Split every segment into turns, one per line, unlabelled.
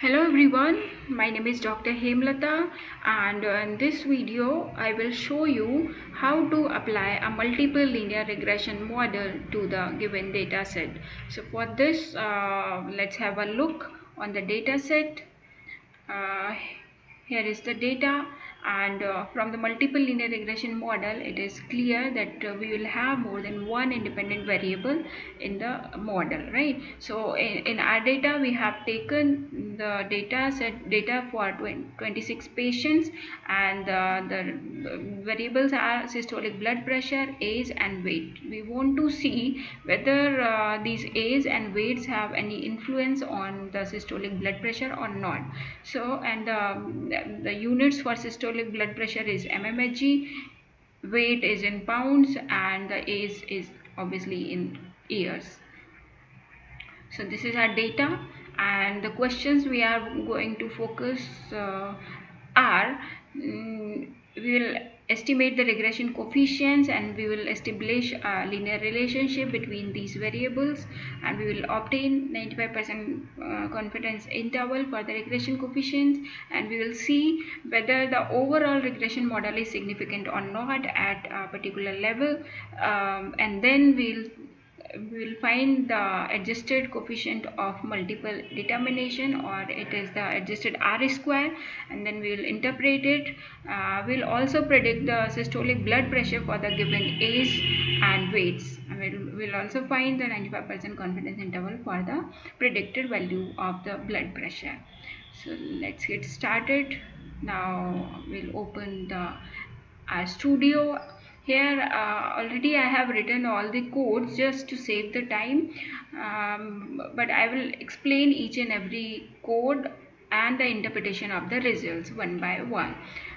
Hello everyone, my name is Dr. Hemlata, and in this video I will show you how to apply a multiple linear regression model to the given data set. So for this, let's have a look on the data set. Here is the data, and from the multiple linear regression model it is clear that we will have more than one independent variable in the model, right? So in our data we have taken the data for 26 patients, and the variables are systolic blood pressure, age and weight. We want to see whether these age and weights have any influence on the systolic blood pressure or not. So, and the units for systolic blood pressure is mmHg, weight is in pounds, and the age is obviously in years. So this is our data, and the questions we are going to focus are we will estimate the regression coefficients, and we will establish a linear relationship between these variables, and we will obtain 95% confidence interval for the regression coefficients, and we will see whether the overall regression model is significant or not at a particular level, and then we will find the adjusted coefficient of multiple determination, or it is the adjusted R square, and then we will interpret it. We'll also predict the systolic blood pressure for the given age and weights, and we'll also find the 95% confidence interval for the predicted value of the blood pressure. So let's get started. Now we'll open the studio. Here already I have written all the codes just to save the time, but I will explain each and every code and the interpretation of the results one by one.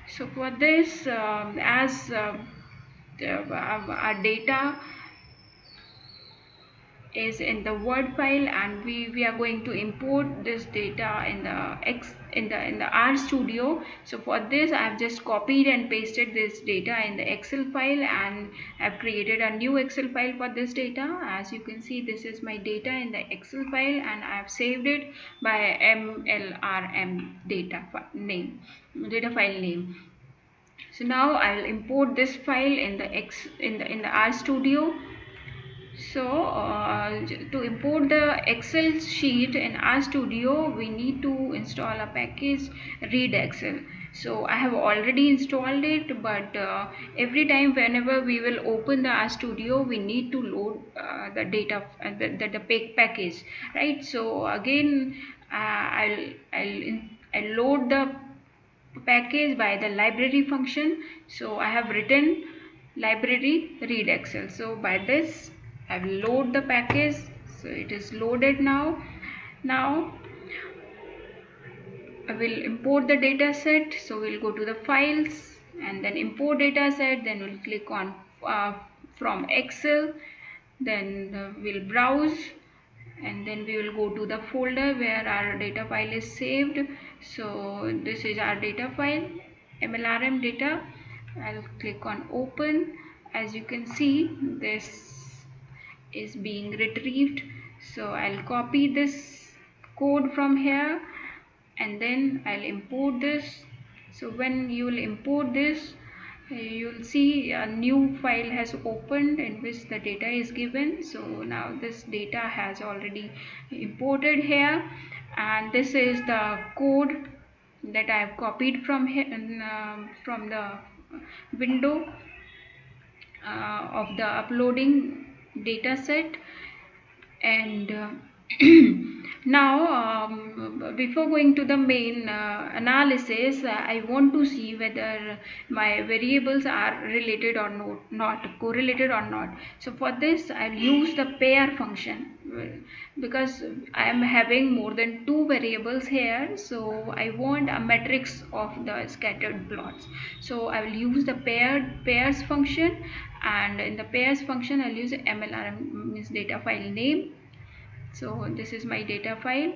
So for this, as our data is in the Word file, and we are going to import this data in the R Studio. So for this I have just copied and pasted this data in the Excel file, and I've created a new Excel file for this data. As you can see, this is my data in the Excel file, and I have saved it by MLRM data file name. So now I will import this file in the R Studio. So to import the Excel sheet in RStudio, we need to install a package read Excel. So I have already installed it, but every time whenever we will open the RStudio, we need to load the data, the package, right? So again, I'll load the package by the library function. So I have written library read Excel. So by this I will load the package. So it is loaded now. Now I will import the data set. So we'll go to the files and then import data set. Then we'll click on from Excel. Then we'll browse, and then we will go to the folder where our data file is saved. So this is our data file, MLRM data. I'll click on open. As you can see, this is being retrieved. So I'll copy this code from here, and then I'll import this. So when you will import this, you'll see a new file has opened in which the data is given. So now this data has already imported here, and this is the code that I have copied from here, from the window of the uploading data set. And now before going to the main analysis, I want to see whether my variables are related or not correlated or not. So for this I'll use the pair function, because I am having more than two variables here. So I want a matrix of the scattered plots. So I will use the pairs function, and in the pairs function I'll use MLRM, means data file name. So this is my data file.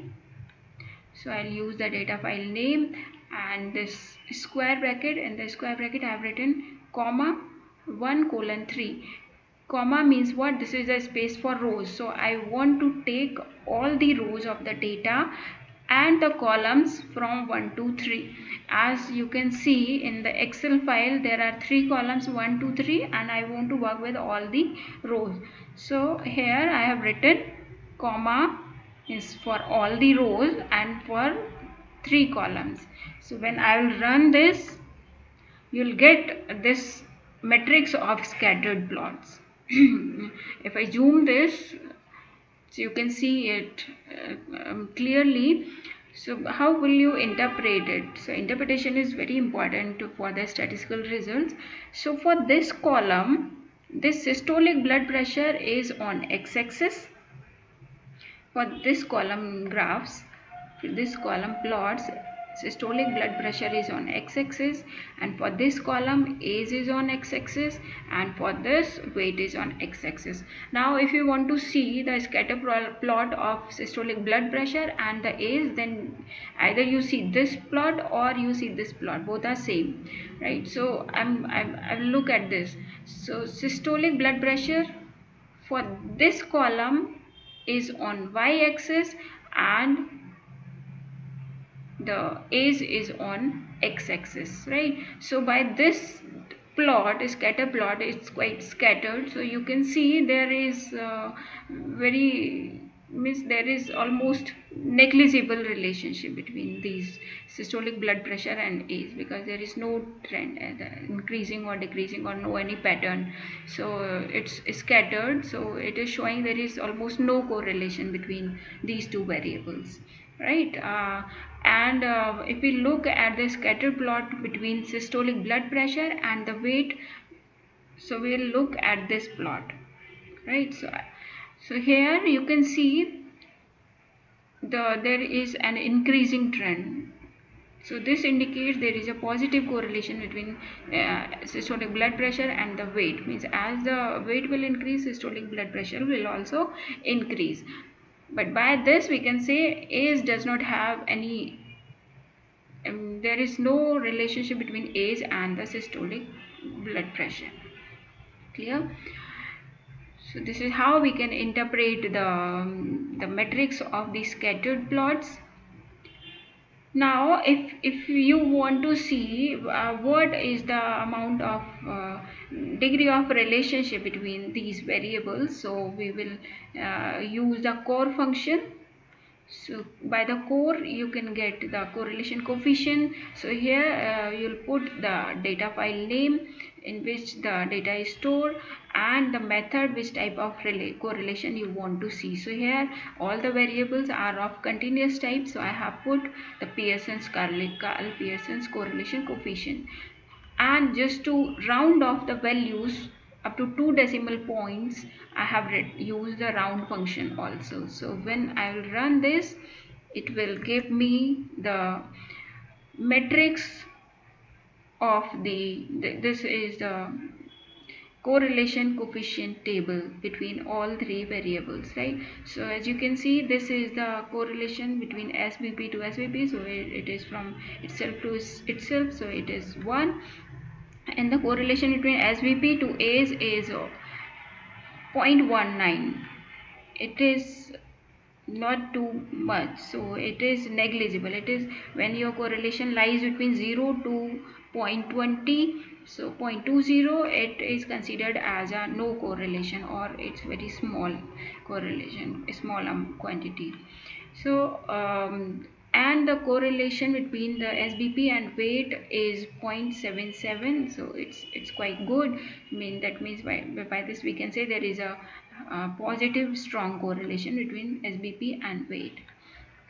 So I'll use the data file name and this square bracket. In the square bracket I have written comma 1:3. Comma means what? This is a space for rows. So I want to take all the rows of the data and the columns from 1 to 3. As you can see in the Excel file, there are 3 columns 1 to 3, and I want to work with all the rows. So here I have written comma is for all the rows and for 3 columns. So when I will run this, you'll get this matrix of scattered plots. If I zoom this, so you can see it clearly. So how will you interpret it? So interpretation is very important for the statistical results. So for this column, this systolic blood pressure is on x-axis. For this column graphs, this column plots, systolic blood pressure is on x-axis, and for this column age is on x-axis, and for this weight is on x-axis. Now if you want to see the scatter plot of systolic blood pressure and the age, then either you see this plot or you see this plot, both are same, right? So I'll look at this. So systolic blood pressure for this column is on y-axis and the age is on x-axis, right? So by this plot, scatter plot, it's quite scattered, so you can see there is there is almost negligible relationship between these systolic blood pressure and age, because there is no trend increasing or decreasing or no any pattern. So it's scattered, so it is showing there is almost no correlation between these two variables, right? And if we look at the scatter plot between systolic blood pressure and the weight, so we'll look at this plot, right? So here you can see there is an increasing trend. So this indicates there is a positive correlation between systolic blood pressure and the weight. Means as the weight will increase, systolic blood pressure will also increase. But by this we can say age does not have any, there is no relationship between age and the systolic blood pressure. Clear? So this is how we can interpret the metrics of the scattered plots. Now if you want to see what is the amount of degree of relationship between these variables, so we will use the core function. So by the core you can get the correlation coefficient. So here you'll put the data file name in which the data is stored and the method which type of correlation you want to see. So here all the variables are of continuous type, so I have put the Pearson's Pearson's correlation coefficient, and just to round off the values up to 2 decimal points, I have used the round function also. So when I will run this, it will give me the matrix of this is the correlation coefficient table between all 3 variables, right? So as you can see, this is the correlation between SVP to SVP, so it is from itself to itself, so it is 1, and the correlation between SVP to age is 0.19. it is not too much, so it is negligible. It is when your correlation lies between 0 to 0.20, so 0.20, it is considered as a no correlation, or it's very small correlation, a small quantity. So and the correlation between the SBP and weight is 0.77, so it's quite good. That means by this we can say there is a positive strong correlation between SBP and weight.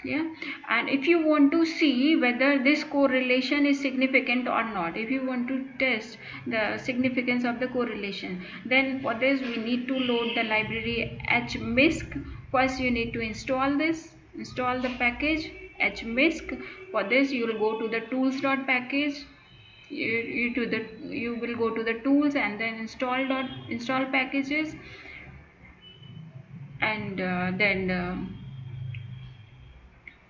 Clear? And if you want to see whether this correlation is significant or not, if you want to test the significance of the correlation, then for this we need to load the library hmisc. First you need to install the package hmisc. For this you will go to the tools.package. You will go to the tools and then install packages, and then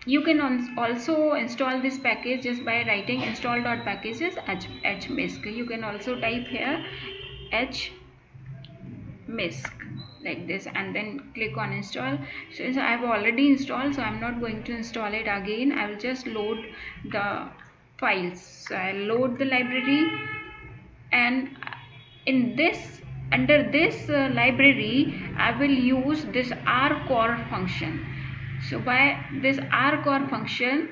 you can also install this package just by writing install.packages hmisc. You can also type here hmisc. like this, and then click on install. Since I have already installed, so I'm not going to install it again. I will just load the files. So I'll load the library, and in this, under this library, I will use this rcore function. So by this rcore function,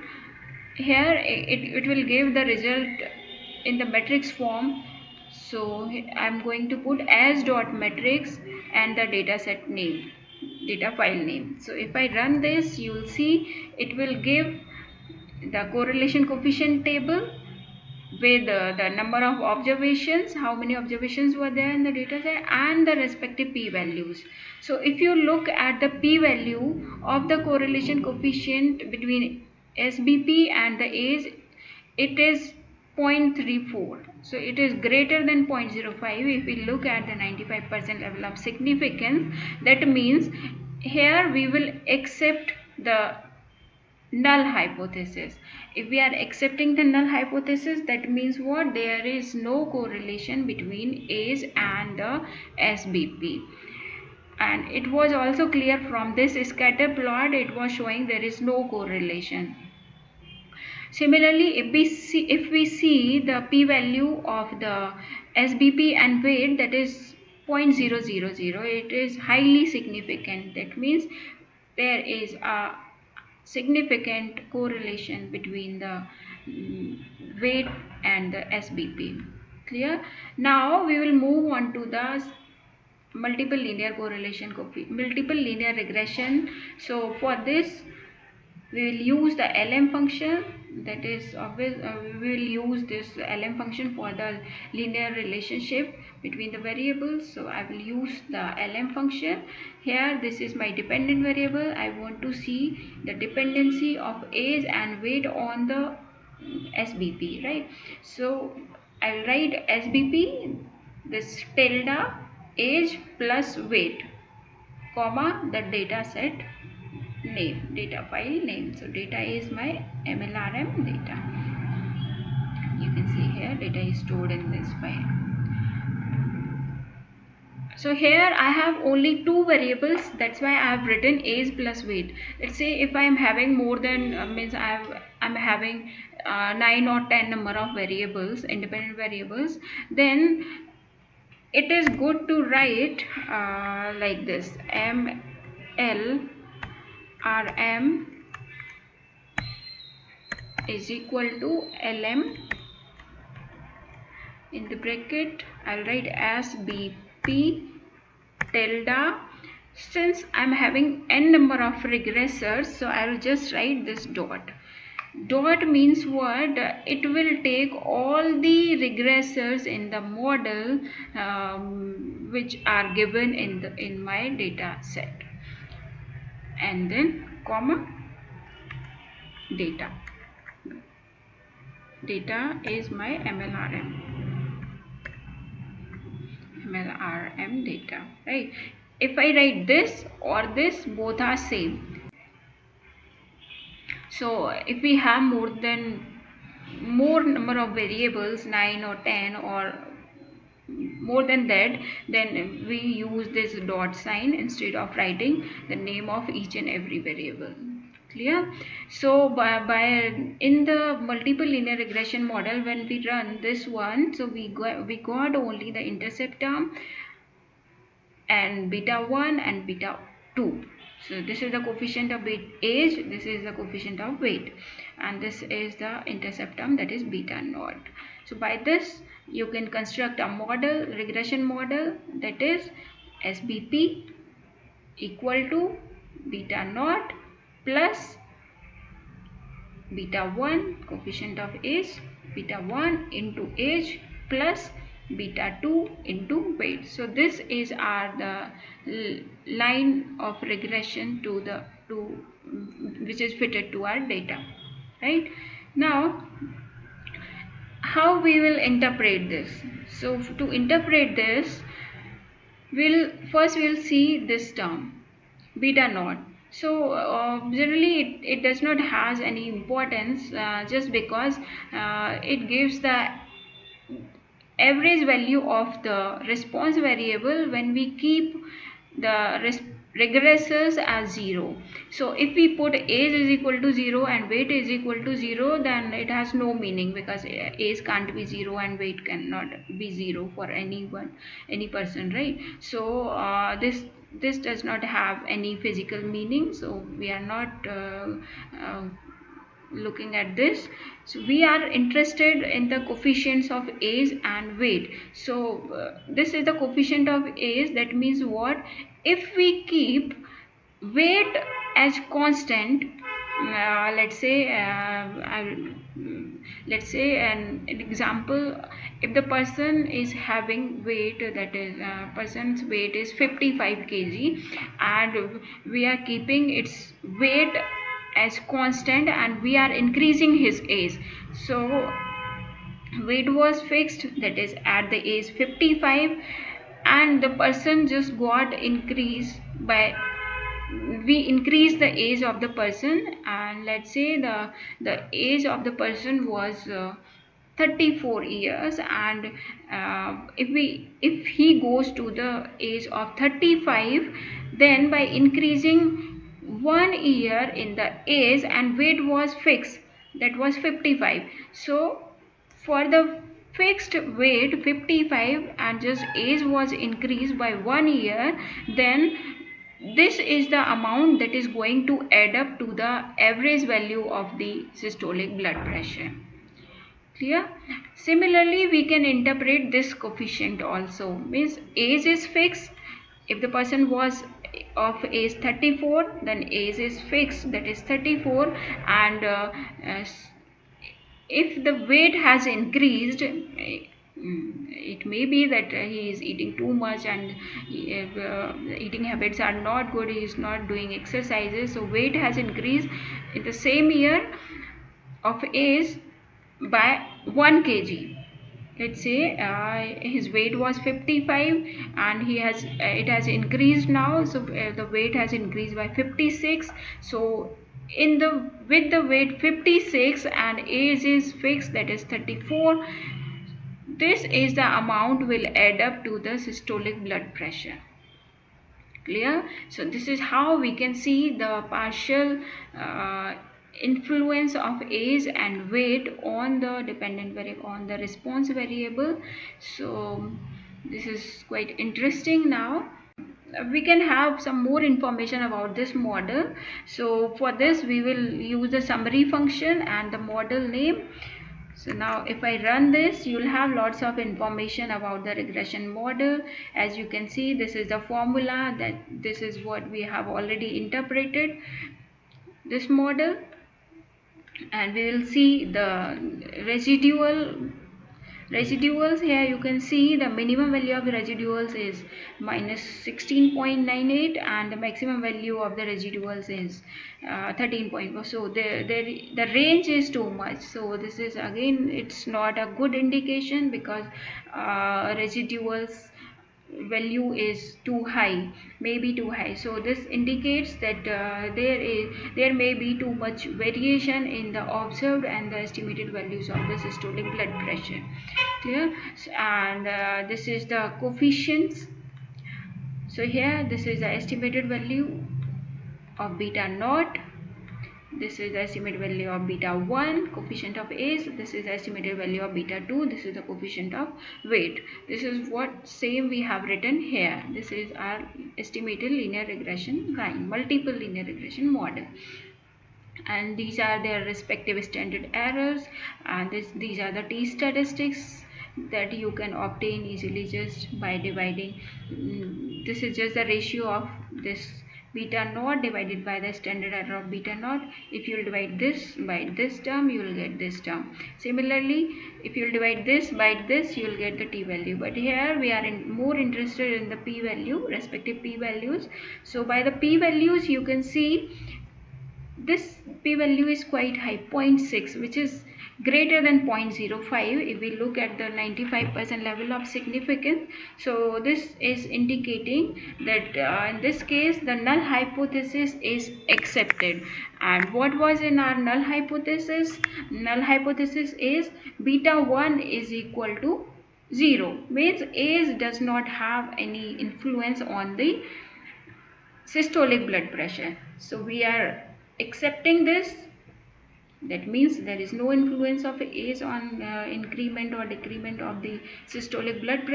here it will give the result in the matrix form. So I'm going to put as dot matrix and the dataset name, data file name. So if I run this, you will see it will give the correlation coefficient table with the number of observations, how many observations were there in the data set, and the respective p-values. So if you look at the p-value of the correlation coefficient between SBP and the age, it is 0.34. So it is greater than 0.05. If we look at the 95% level of significance, that means here we will accept the null hypothesis. If we are accepting the null hypothesis, that means what? There is no correlation between age and the SBP. And it was also clear from this scatter plot, it was showing there is no correlation. Similarly, if we see the p-value of the SBP and weight, that is 0.000, it is highly significant. That means there is a significant correlation between the weight and the SBP. Clear? Now we will move on to the multiple linear regression. So for this, we will use the LM function. That is we will use this LM function for the linear relationship between the variables. So I will use the LM function. Here this is my dependent variable. I want to see the dependency of age and weight on the SBP, right? So I will write SBP, this tilde, age plus weight, comma, the data set name, data file name. So data is my MLRM data. You can see here data is stored in this file. So here I have only two variables. That's why I have written age plus weight. Let's say if I am having more than I'm having 9 or 10 number of variables, independent variables, then it is good to write like this: ML RM is equal to LM, in the bracket I'll write SBP tilde. Since I'm having n number of regressors, so I'll just write this dot. Dot means what? It will take all the regressors in the model which are given in my data set, and then comma data. Data is my MLRM data, right? If I write this or this, both are same. So if we have more number of variables, 9 or 10 or more than that, then we use this dot sign instead of writing the name of each and every variable. Clear? So in the multiple linear regression model, when we run this one, so we got only the intercept term and beta 1 and beta 2. So this is the coefficient of age, this is the coefficient of weight, and this is the intercept term, that is beta naught. So by this you can construct a model, regression model, that is SBP equal to beta naught plus beta 1, coefficient of age, beta 1 into age plus beta 2 into weight. So this is the line of regression which is fitted to our data, right? Now how we will interpret this? So to interpret this, we'll see this term beta naught. So generally it does not has any importance, just because it gives the average value of the response variable when we keep the regresses as 0. So if we put age is equal to 0 and weight is equal to 0, then it has no meaning, because age can't be 0 and weight cannot be 0 for anyone, any person, right? So this does not have any physical meaning, so we are not looking at this. So we are interested in the coefficients of age and weight. So this is the coefficient of age. That means what? If we keep weight as constant, let's say an example, if the person is having weight, that is person's weight is 55 kg, and we are keeping its weight as constant and we are increasing his age. So weight was fixed, that is at the age 55, and the person just got increased by, we increase the age of the person, and let's say the age of the person was 34 years, and if he goes to the age of 35, then by increasing 1 year in the age, and weight was fixed, that was 55. So for the fixed weight 55 and just age was increased by 1 year, then this is the amount that is going to add up to the average value of the systolic blood pressure. Clear? Similarly, we can interpret this coefficient also. Means age is fixed. If the person was of age 34, then age is fixed, that is 34, and if the weight has increased, it may be that he is eating too much, and eating habits are not good, he is not doing exercises, so weight has increased in the same year of age by 1 kg. Let's say his weight was 55 and it has increased now, so the weight has increased by 56. So with the weight 56 and age is fixed, that is 34, this is the amount will add up to the systolic blood pressure. Clear? So this is how we can see the partial influence of age and weight on the dependent variable, on the response variable. So this is quite interesting. Now we can have some more information about this model. So for this we will use the summary function and the model name. So now if I run this, you'll have lots of information about the regression model. As you can see, this is the formula, that this is what we have already interpreted this model, and we will see the residuals. Here you can see the minimum value of the residuals is minus 16.98 and the maximum value of the residuals is 13.4. So the range is too much. So this is again, it's not a good indication, because residuals value is too high, maybe too high. So this indicates that there may be too much variation in the observed and the estimated values of the systolic blood pressure. Clear? And this is the coefficients. So here this is the estimated value of beta naught, this is the estimated value of beta 1, coefficient of age, this is the estimated value of beta 2, this is the coefficient of weight. This is what same we have written here. This is our estimated linear regression line, multiple linear regression model, and these are their respective standard errors, and these are the t statistics that you can obtain easily just by dividing. This is just the ratio of this beta naught divided by the standard error of beta naught. If you will divide this by this term, you will get this term. Similarly, if you will divide this by this, you will get the t value. But here we are more interested in the p value, respective p values. So by the p values, you can see this p value is quite high, 0.6, which is greater than 0.05 if we look at the 95% level of significance. So this is indicating that in this case the null hypothesis is accepted. And what was in our null hypothesis? Null hypothesis is beta 1 is equal to 0, means age does not have any influence on the systolic blood pressure. So we are accepting this. That means there is no influence of age on increment or decrement of the systolic blood pressure.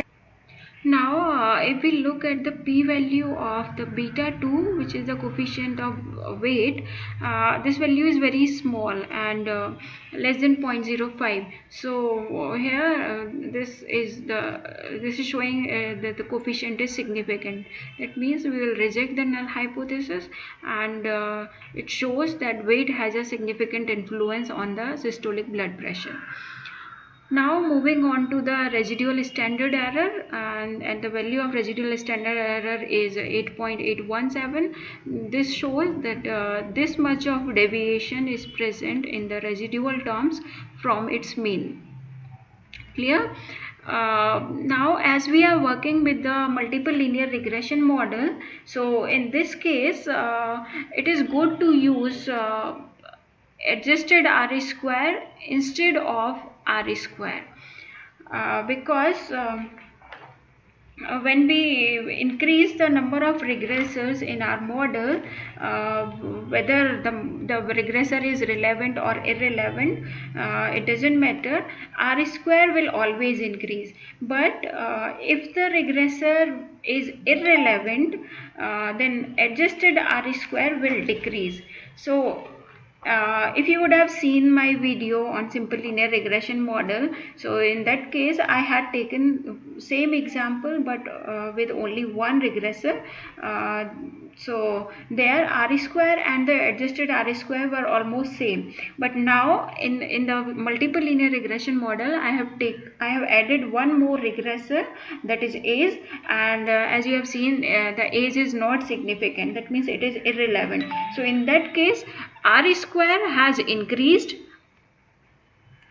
Now, if we look at the p-value of the beta 2, which is the coefficient of weight, this value is very small and less than 0.05. So here this is showing that the coefficient is significant. That means we will reject the null hypothesis, and it shows that weight has a significant influence on the systolic blood pressure. Now moving on to the residual standard error, and the value of residual standard error is 8.817. This shows that this much of deviation is present in the residual terms from its mean. Clear? Now as we are working with the multiple linear regression model, so in this case it is good to use adjusted R square instead of R square, because when we increase the number of regressors in our model, whether the regressor is relevant or irrelevant, it doesn't matter, R square will always increase. But if the regressor is irrelevant, then adjusted R square will decrease. So if you would have seen my video on simple linear regression model, so in that case I had taken same example but with only one regressor. So there R square and the adjusted R square were almost same, but now in the multiple linear regression model I have added one more regressor, that is age, and as you have seen the age is not significant, that means it is irrelevant. So in that case R square has increased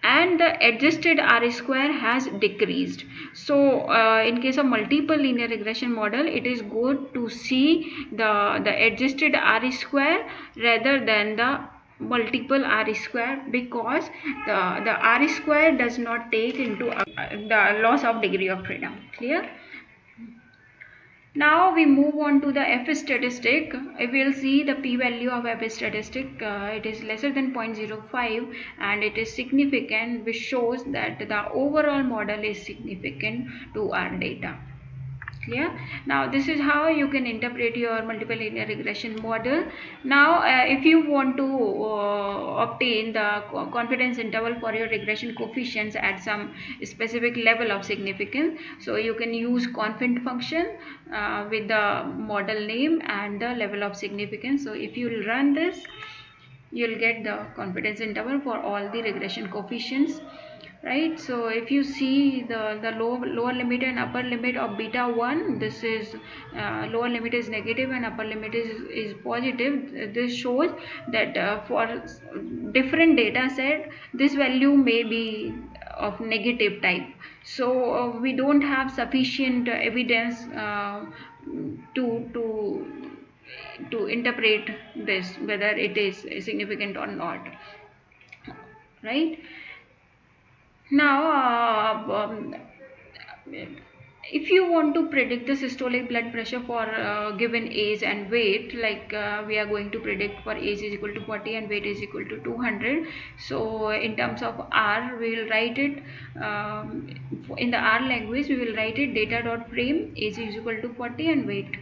and the adjusted R square has decreased. So in case of multiple linear regression model, it is good to see the adjusted R square rather than the multiple R square, because the R square does not take into the loss of degree of freedom. Clear? Now we move on to the F statistic. If we will see the p-value of F statistic, it is lesser than 0.05 and it is significant, which shows that the overall model is significant to our data. Clear? Now this is how you can interpret your multiple linear regression model. Now if you want to obtain the confidence interval for your regression coefficients at some specific level of significance, so you can use confidence function with the model name and the level of significance. So if you run this, you will get the confidence interval for all the regression coefficients. Right, so if you see the lower limit and upper limit of beta 1, this is lower limit is negative and upper limit is positive. This shows that for different data set this value may be of negative type. So we don't have sufficient evidence to interpret this, whether it is significant or not. Right. Now if you want to predict the systolic blood pressure for given age and weight, like we are going to predict for age is equal to 40 and weight is equal to 200. So in terms of R, we will write it in the R language, we will write it data.frame age is equal to 40 and weight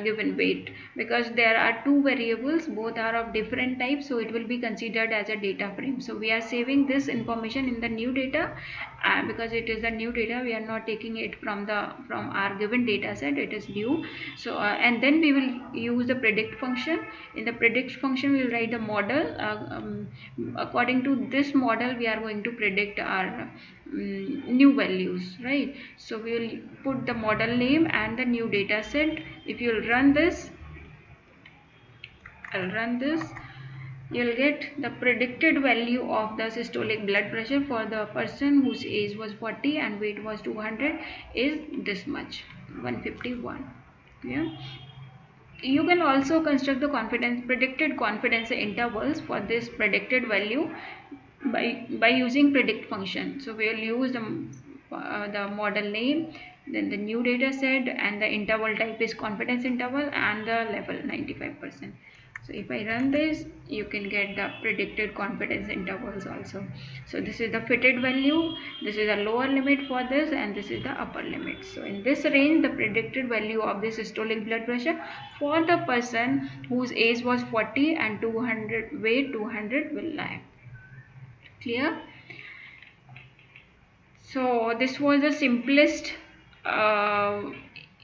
given weight, because there are two variables, both are of different types, so it will be considered as a data frame. So we are saving this information in the new data, because it is the new data, we are not taking it from our given data set, it is new. So and then we will use the predict function. In the predict function we will write the model. According to this model we are going to predict our new values, right? So we will put the model name and the new data set. If you will run this, I'll run this, you'll get the predicted value of the systolic blood pressure for the person whose age was 40 and weight was 200 is this much, 151. Yeah. You can also construct the predicted confidence intervals for this predicted value by using predict function. So we will use the the model name, then the new data set, and the interval type is confidence interval, and the level 95%. So if I run this, you can get the predicted confidence intervals also. So this is the fitted value, this is the lower limit for this, and this is the upper limit. So in this range, the predicted value of this systolic blood pressure for the person whose age was 40 and 200 weight 200 will lie. Clear? So this was the simplest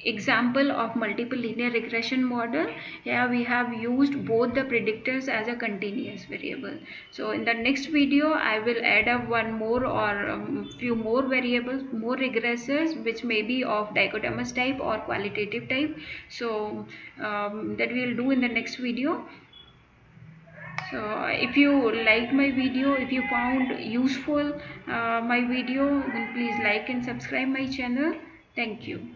example of multiple linear regression model. Here we have used both the predictors as a continuous variable. So in the next video I will add up one more or few more variables, more regressors, which may be of dichotomous type or qualitative type. So that we will do in the next video. So if you like my video, if you found useful my video, then please like and subscribe my channel. Thank you.